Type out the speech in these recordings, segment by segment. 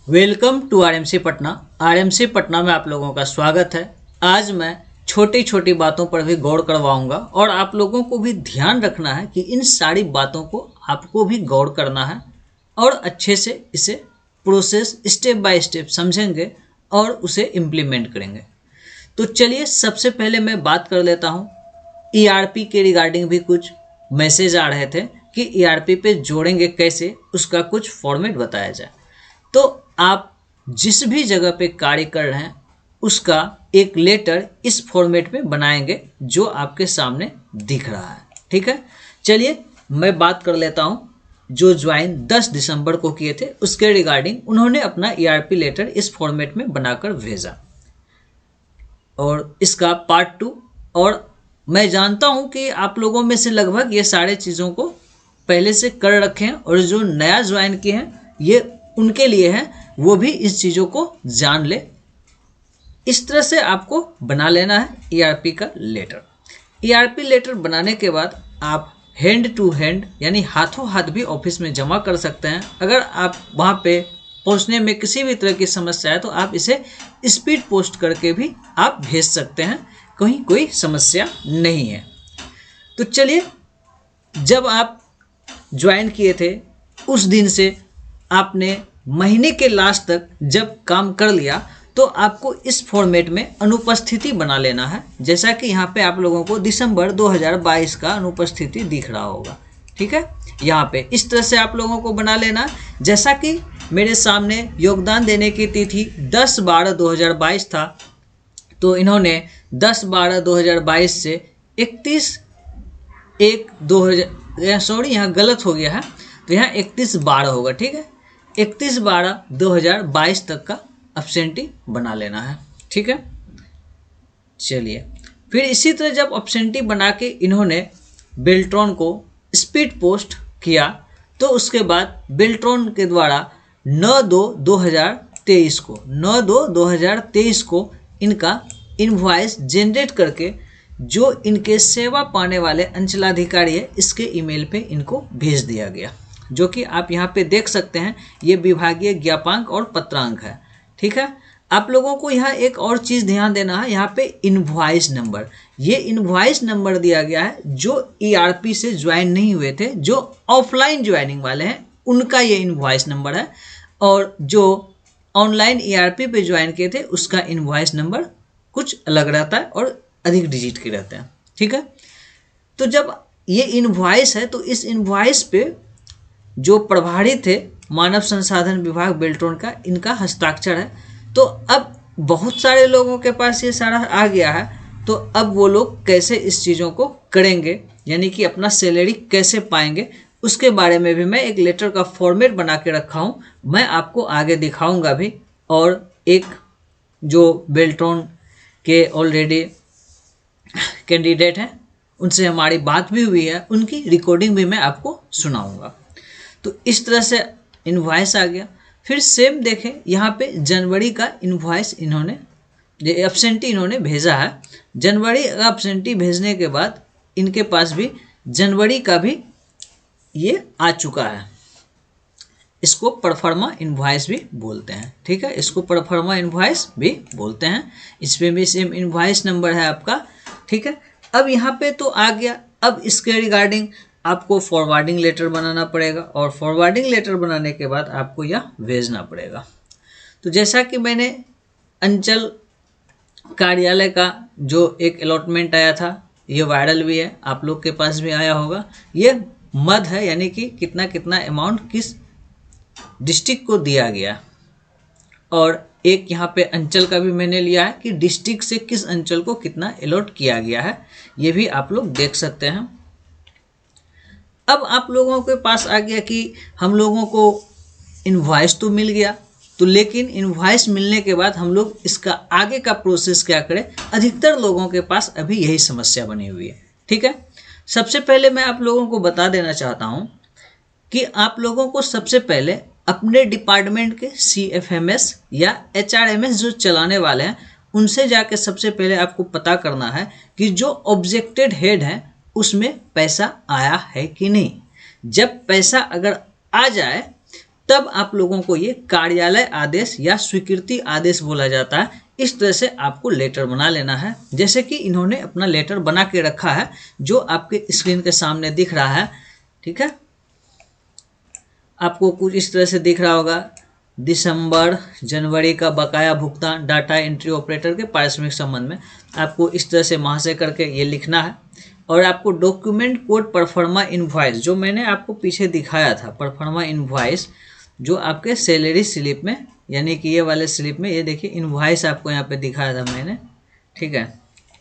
Welcome to RMC Patna. RMC Patna में आप लोगों का स्वागत है। आज मैं छोटी छोटी बातों पर भी गौर करवाऊंगा और आप लोगों को भी ध्यान रखना है कि इन सारी बातों को आपको भी गौर करना है और अच्छे से इसे प्रोसेस स्टेप बाय स्टेप समझेंगे और उसे इम्प्लीमेंट करेंगे। तो चलिए सबसे पहले मैं बात कर लेता हूँ ईआरपी के रिगार्डिंग। भी कुछ मैसेज आ रहे थे कि ईआरपी पे जोड़ेंगे कैसे, उसका कुछ फॉर्मेट बताया जाए। तो आप जिस भी जगह पे कार्य कर रहे हैं उसका एक लेटर इस फॉर्मेट में बनाएंगे जो आपके सामने दिख रहा है। ठीक है, चलिए मैं बात कर लेता हूं। जो ज्वाइन 10 दिसंबर को किए थे उसके रिगार्डिंग उन्होंने अपना ईआरपी लेटर इस फॉर्मेट में बनाकर भेजा और इसका पार्ट 2। और मैं जानता हूं कि आप लोगों में से लगभग ये सारे चीज़ों को पहले से कर रखे हैं और जो नया ज्वाइन किए हैं ये उनके लिए है, वो भी इस चीज़ों को जान ले। इस तरह से आपको बना लेना है ईआरपी का लेटर। ईआरपी लेटर बनाने के बाद आप हैंड टू हैंड यानी हाथों हाथ भी ऑफिस में जमा कर सकते हैं। अगर आप वहाँ पे पहुँचने में किसी भी तरह की समस्या है तो आप इसे स्पीड पोस्ट करके भी आप भेज सकते हैं, कहीं कोई समस्या नहीं है। तो चलिए, जब आप ज्वाइन किए थे उस दिन से आपने महीने के लास्ट तक जब काम कर लिया तो आपको इस फॉर्मेट में अनुपस्थिति बना लेना है। जैसा कि यहाँ पे आप लोगों को दिसंबर 2022 का अनुपस्थिति दिख रहा होगा। ठीक है, यहाँ पे इस तरह से आप लोगों को बना लेना। जैसा कि मेरे सामने योगदान देने की तिथि 10/12/2022 था, तो इन्होंने 10/12/2022 से 31/1/2000 सॉरी यहाँ गलत हो गया है, तो यहाँ 31/12 होगा। ठीक है, 31/12/2022 तक का एब्सेंटी बना लेना है। ठीक है, चलिए फिर इसी तरह जब एब्सेंटी बना के इन्होंने बेल्ट्रॉन को स्पीड पोस्ट किया तो उसके बाद बेल्ट्रॉन के द्वारा 9/2/2023 को इनका इनवॉइस जनरेट करके जो इनके सेवा पाने वाले अंचलाधिकारी है इसके ईमेल पे इनको भेज दिया गया, जो कि आप यहाँ पे देख सकते हैं। ये विभागीय ज्ञापांक और पत्रांक है। ठीक है, आप लोगों को यहाँ एक और चीज़ ध्यान देना है, यहाँ पे इनवॉइस नंबर, ये इनवॉइस नंबर दिया गया है जो ईआरपी से ज्वाइन नहीं हुए थे, जो ऑफलाइन ज्वाइनिंग वाले हैं उनका ये इनवॉइस नंबर है, और जो ऑनलाइन ईआरपी पे ज्वाइन किए थे उसका इनवॉइस नंबर कुछ अलग रहता है और अधिक डिजिट के रहते हैं। ठीक है, तो जब ये इनवॉइस है तो इस इनवॉइस पे जो प्रभारी थे मानव संसाधन विभाग बेल्ट्रॉन का, इनका हस्ताक्षर है। तो अब बहुत सारे लोगों के पास ये सारा आ गया है, तो अब वो लोग कैसे इस चीज़ों को करेंगे, यानी कि अपना सैलरी कैसे पाएंगे, उसके बारे में भी मैं एक लेटर का फॉर्मेट बना के रखा हूँ। मैं आपको आगे दिखाऊंगा भी। और एक जो बेल्ट्रॉन के ऑलरेडी कैंडिडेट हैं उनसे हमारी बात भी हुई है, उनकी रिकॉर्डिंग भी मैं आपको सुनाऊंगा। तो इस तरह से इनवॉइस आ गया। फिर सेम देखें, यहाँ पे जनवरी का इनवॉइस इन्होंने एब्सेंटी इन्होंने भेजा है। जनवरी का एब्सेंटी भेजने के बाद इनके पास भी जनवरी का भी ये आ चुका है। इसको परफॉर्मा इनवॉइस भी बोलते हैं। ठीक है, इसको परफॉर्मा इनवॉइस भी बोलते हैं। इसमें भी सेम इनवॉइस नंबर है आपका। ठीक है, अब यहाँ पे तो आ गया। अब इसके रिगार्डिंग आपको फॉरवर्डिंग लेटर बनाना पड़ेगा और फॉरवर्डिंग लेटर बनाने के बाद आपको यह भेजना पड़ेगा। तो जैसा कि मैंने अंचल कार्यालय का जो एक अलॉटमेंट आया था, ये वायरल भी है, आप लोग के पास भी आया होगा। ये मद है, यानी कि कितना कितना अमाउंट किस डिस्ट्रिक्ट को दिया गया, और एक यहाँ पे अंचल का भी मैंने लिया है कि डिस्ट्रिक्ट से किस अंचल को कितना अलॉट किया गया है, ये भी आप लोग देख सकते हैं। अब आप लोगों के पास आ गया कि हम लोगों को इनवॉइस तो मिल गया, तो लेकिन इनवॉइस मिलने के बाद हम लोग इसका आगे का प्रोसेस क्या करें। अधिकतर लोगों के पास अभी यही समस्या बनी हुई है। ठीक है, सबसे पहले मैं आप लोगों को बता देना चाहता हूँ कि आप लोगों को सबसे पहले अपने डिपार्टमेंट के CFMS या HRMS जो चलाने वाले हैं उनसे जाके सबसे पहले आपको पता करना है कि जो ऑब्जेक्टेड हेड है उसमें पैसा आया है कि नहीं। जब पैसा अगर आ जाए तब आप लोगों को ये कार्यालय आदेश या स्वीकृति आदेश बोला जाता है। इस तरह से आपको लेटर बना लेना है, जैसे कि इन्होंने अपना लेटर बना के रखा है जो आपके स्क्रीन के सामने दिख रहा है। ठीक है, आपको कुछ इस तरह से दिख रहा होगा, दिसंबर जनवरी का बकाया भुगतान डाटा एंट्री ऑपरेटर के पारिश्रमिक संबंध में। आपको इस तरह से महाशय करके ये लिखना है। और आपको डॉक्यूमेंट कोड परफॉर्मा इनवॉइस, जो मैंने आपको पीछे दिखाया था, परफॉर्मा इनवॉइस जो आपके सैलरी स्लिप में, यानी कि ये वाले स्लिप में, ये देखिए इनवॉइस आपको यहाँ पे दिखाया था मैंने। ठीक है,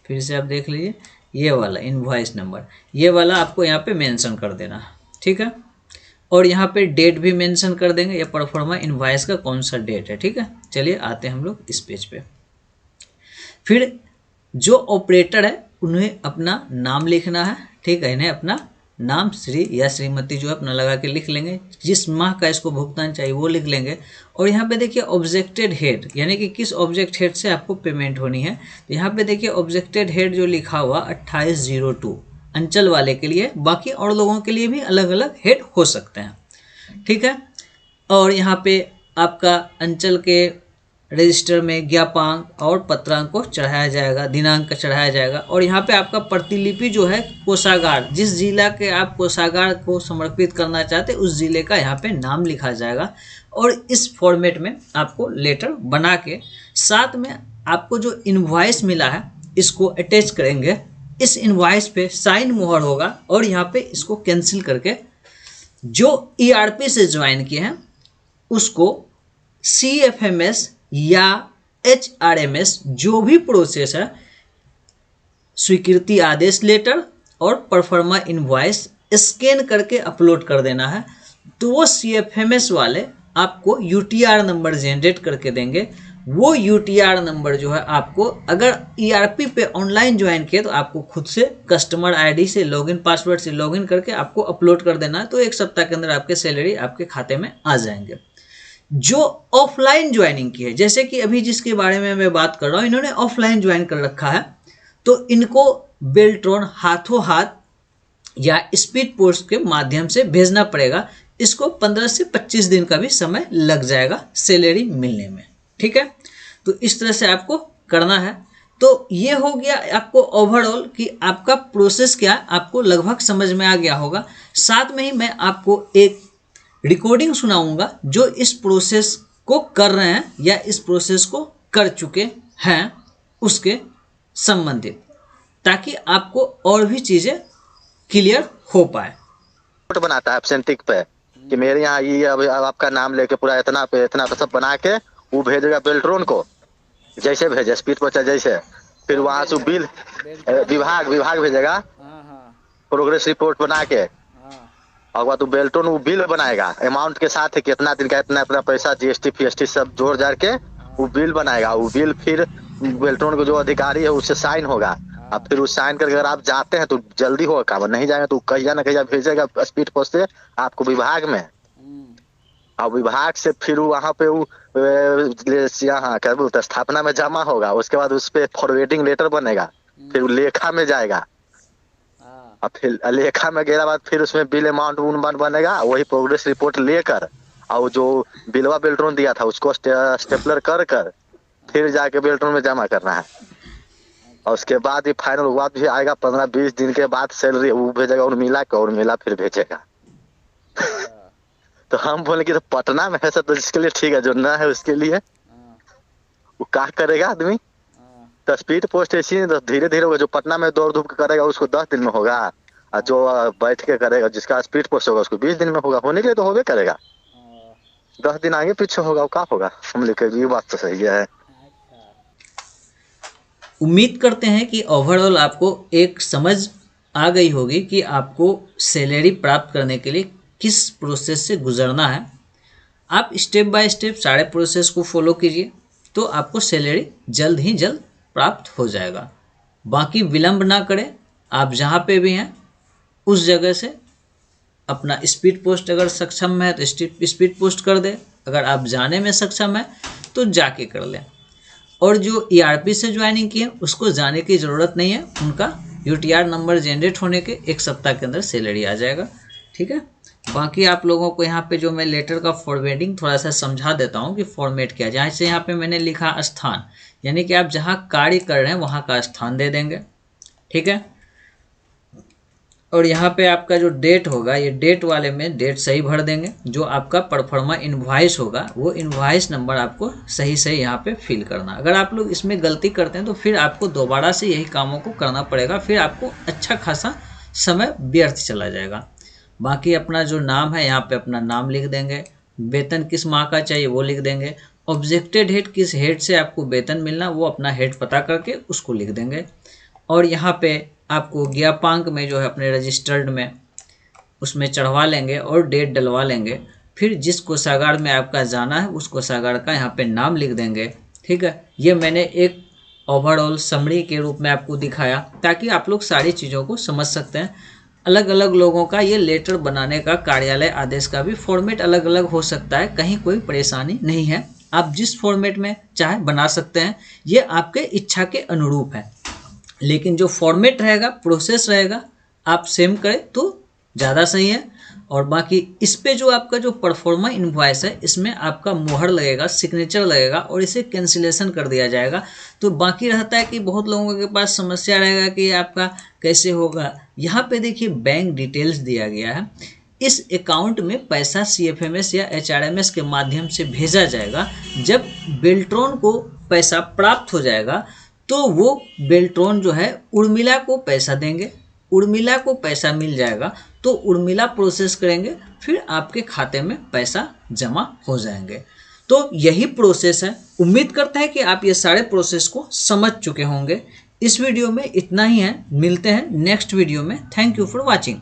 फिर से आप देख लीजिए, ये वाला इनवॉइस नंबर, ये वाला आपको यहाँ पे मेंशन कर देना है। ठीक है, और यहाँ पे डेट भी मेंशन कर देंगे, ये परफॉर्मा इनवॉइस का कौन सा डेट है। ठीक है, चलिए आते हैं हम लोग इस पेज पे। फिर जो ऑपरेटर है उन्हें अपना नाम लिखना है। ठीक है, इन्हें अपना नाम श्री या श्रीमती जो है अपना लगा के लिख लेंगे, जिस माह का इसको भुगतान चाहिए वो लिख लेंगे। और यहाँ पे देखिए ऑब्जेक्टेड हेड, यानी कि किस ऑब्जेक्ट हेड से आपको पेमेंट होनी है। तो यहाँ पे देखिए ऑब्जेक्टेड हेड जो लिखा हुआ 2802 अंचल वाले के लिए, बाकी और लोगों के लिए भी अलग अलग हेड हो सकते हैं। ठीक है, और यहाँ पे आपका अंचल के रजिस्टर में ज्ञापांक और पत्रांक को चढ़ाया जाएगा, दिनांक का चढ़ाया जाएगा। और यहाँ पे आपका प्रतिलिपि जो है कोषागार, जिस जिला के आप कोषागार को समर्पित करना चाहते उस जिले का यहाँ पे नाम लिखा जाएगा। और इस फॉर्मेट में आपको लेटर बना के साथ में आपको जो इनवॉइस मिला है इसको अटैच करेंगे। इस इनवॉइस पे साइन मोहर होगा और यहाँ पे इसको कैंसिल करके जो ERP से ज्वाइन किए हैं उसको CFMS या HRMS जो भी प्रोसेस है, स्वीकृति आदेश लेटर और परफॉर्मा इनवॉइस स्कैन करके अपलोड कर देना है। तो वो CFMS वाले आपको UTR नंबर जनरेट करके देंगे। वो UTR नंबर जो है आपको, अगर ERP पे ऑनलाइन ज्वाइन किए तो आपको खुद से कस्टमर ID से लॉगिन, पासवर्ड से लॉगिन करके आपको अपलोड कर देना है। तो 1 सप्ताह के अंदर आपके सैलरी आपके खाते में आ जाएंगे। जो ऑफलाइन ज्वाइनिंग की है, जैसे कि अभी जिसके बारे में मैं बात कर रहा हूँ, इन्होंने ऑफलाइन ज्वाइन कर रखा है, तो इनको बेल्ट्रॉन हाथों हाथ या स्पीड पोस्ट के माध्यम से भेजना पड़ेगा। इसको 15 से 25 दिन का भी समय लग जाएगा सैलरी मिलने में। ठीक है, तो इस तरह से आपको करना है। तो ये हो गया आपको ओवरऑल कि आपका प्रोसेस क्या है, आपको लगभग समझ में आ गया होगा। साथ में ही मैं आपको एक रिकॉर्डिंग सुनाऊंगा जो इस प्रोसेस को कर रहे हैं या इस प्रोसेस को कर चुके हैं उसके संबंधित, ताकि आपको और भी चीजें क्लियर हो पाए। बनाता है एब्सेंटिक पे कि मेरे यहाँ ये अब आपका नाम लेके पूरा इतना पे सब बना के वो भेजेगा बेल्ट्रॉन को, जैसे भेजे स्पीड पोस्ट जैसे, फिर वहां से बिल विभाग भेजेगा प्रोग्रेस रिपोर्ट बना के, और बाद बेल्ट्रॉन वो बिल बनाएगा अमाउंट के साथ, कितना दिन का इतना पैसा GST FST सब जोड़ जाड़ के वो बिल बनाएगा। वो बिल फिर बेल्ट्रॉन को जो अधिकारी है उससे साइन होगा। अब फिर उस साइन करके अगर आप जाते हैं तो जल्दी होगा काम, नहीं जाएंगे तो कहीं ना कहीं भेजेगा स्पीड पोस्ट से आपको विभाग में, और विभाग से फिर वहाँ पे वो यहाँ क्या बोलते हैं स्थापना में जमा होगा। उसके बाद उस पर फॉरवर्डिंग लेटर बनेगा, फिर लेखा में जाएगा, और फिर लेखा में गया बाद फिर उसमें बिल अमाउंट बनेगा। वही प्रोग्रेस रिपोर्ट लेकर और जो बिलवा बेल्ट्रॉन दिया था उसको स्टेपलर कर फिर जाके बेल्ट्रॉन में जमा करना है। और उसके बाद ही फाइनल हुआ भी आएगा 15-20 दिन के बाद सैलरी वो भेजेगा उर्मिला को, उर्मिला फिर भेजेगा। तो हम बोले कि तो पटना में है सर, तो जिसके लिए ठीक है, जो ना है उसके लिए वो क्या करेगा आदमी। तो स्पीड पोस्ट ऐसी तो धीरे धीरे होगा, जो पटना में दौड़ धूप करेगा उसको 10 दिन में होगा, और जो बैठ के करेगा जिसका स्पीड पोस्ट होगा उसको 20 दिन में होगा। होने के लिए तो होगे करेगा, 10 दिन आगे पीछे होगा वो क्या होगा। हम लिखे ये बात तो सही है। उम्मीद करते हैं कि ओवरऑल आपको एक समझ आ गई होगी कि आपको सैलरी प्राप्त करने के लिए किस प्रोसेस से गुजरना है। आप स्टेप बाय स्टेप सारे प्रोसेस को फॉलो कीजिए तो आपको सैलरी जल्द ही जल्द प्राप्त हो जाएगा। बाकी विलंब ना करें, आप जहाँ पे भी हैं उस जगह से अपना स्पीड पोस्ट अगर सक्षम है तो स्पीड पोस्ट कर दें, अगर आप जाने में सक्षम है तो जाके कर लें। और जो ERP से ज्वाइनिंग की है उसको जाने की ज़रूरत नहीं है, उनका UTR नंबर जनरेट होने के 1 सप्ताह के अंदर सैलरी आ जाएगा। ठीक है, बाकी आप लोगों को यहाँ पे जो मैं लेटर का फॉर्मेटिंग थोड़ा सा समझा देता हूँ कि फॉर्मेट क्या है। जैसे यहाँ पे मैंने लिखा स्थान, यानी कि आप जहाँ कार्य कर रहे हैं वहाँ का स्थान दे देंगे, ठीक है। और यहाँ पे आपका जो डेट होगा, ये डेट वाले में डेट सही भर देंगे। जो आपका परफॉर्मा इनवॉइस होगा वो इनवॉइस नंबर आपको सही सही यहाँ पे फिल करना। अगर आप लोग इसमें गलती करते हैं तो फिर आपको दोबारा से यही कामों को करना पड़ेगा, फिर आपको अच्छा खासा समय व्यर्थ चला जाएगा। बाकी अपना जो नाम है यहाँ पे अपना नाम लिख देंगे, वेतन किस माह का चाहिए वो लिख देंगे, ऑब्जेक्टेड हेड किस हेड से आपको वेतन मिलना वो अपना हेड पता करके उसको लिख देंगे। और यहाँ पे आपको ज्ञापांक में जो है अपने रजिस्टर्ड में उसमें चढ़वा लेंगे और डेट डलवा लेंगे। फिर जिस कोषागार में आपका जाना है उस कोषागार का यहाँ पे नाम लिख देंगे, ठीक है। ये मैंने एक ओवरऑल समरी के रूप में आपको दिखाया ताकि आप लोग सारी चीज़ों को समझ सकते हैं। अलग अलग लोगों का ये लेटर बनाने का, कार्यालय आदेश का भी फॉर्मेट अलग अलग हो सकता है, कहीं कोई परेशानी नहीं है। आप जिस फॉर्मेट में चाहे बना सकते हैं, ये आपके इच्छा के अनुरूप है। लेकिन जो फॉर्मेट रहेगा, प्रोसेस रहेगा, आप सेम करें तो ज़्यादा सही है। और बाकी इस पे जो आपका जो परफॉर्मा इनवॉइस है इसमें आपका मोहर लगेगा, सिग्नेचर लगेगा और इसे कैंसिलेशन कर दिया जाएगा। तो बाकी रहता है कि बहुत लोगों के पास समस्या रहेगा कि आपका कैसे होगा। यहाँ पे देखिए बैंक डिटेल्स दिया गया है। इस अकाउंट में पैसा CFMS या HRMS के माध्यम से भेजा जाएगा। जब बेल्ट्रॉन को पैसा प्राप्त हो जाएगा तो वो बेल्ट्रॉन जो है उर्मिला को पैसा देंगे, उर्मिला को पैसा मिल जाएगा तो उर्मिला प्रोसेस करेंगे, फिर आपके खाते में पैसा जमा हो जाएंगे। तो यही प्रोसेस है। उम्मीद करता है कि आप ये सारे प्रोसेस को समझ चुके होंगे। इस वीडियो में इतना ही है, मिलते हैं नेक्स्ट वीडियो में। Thank you for watching.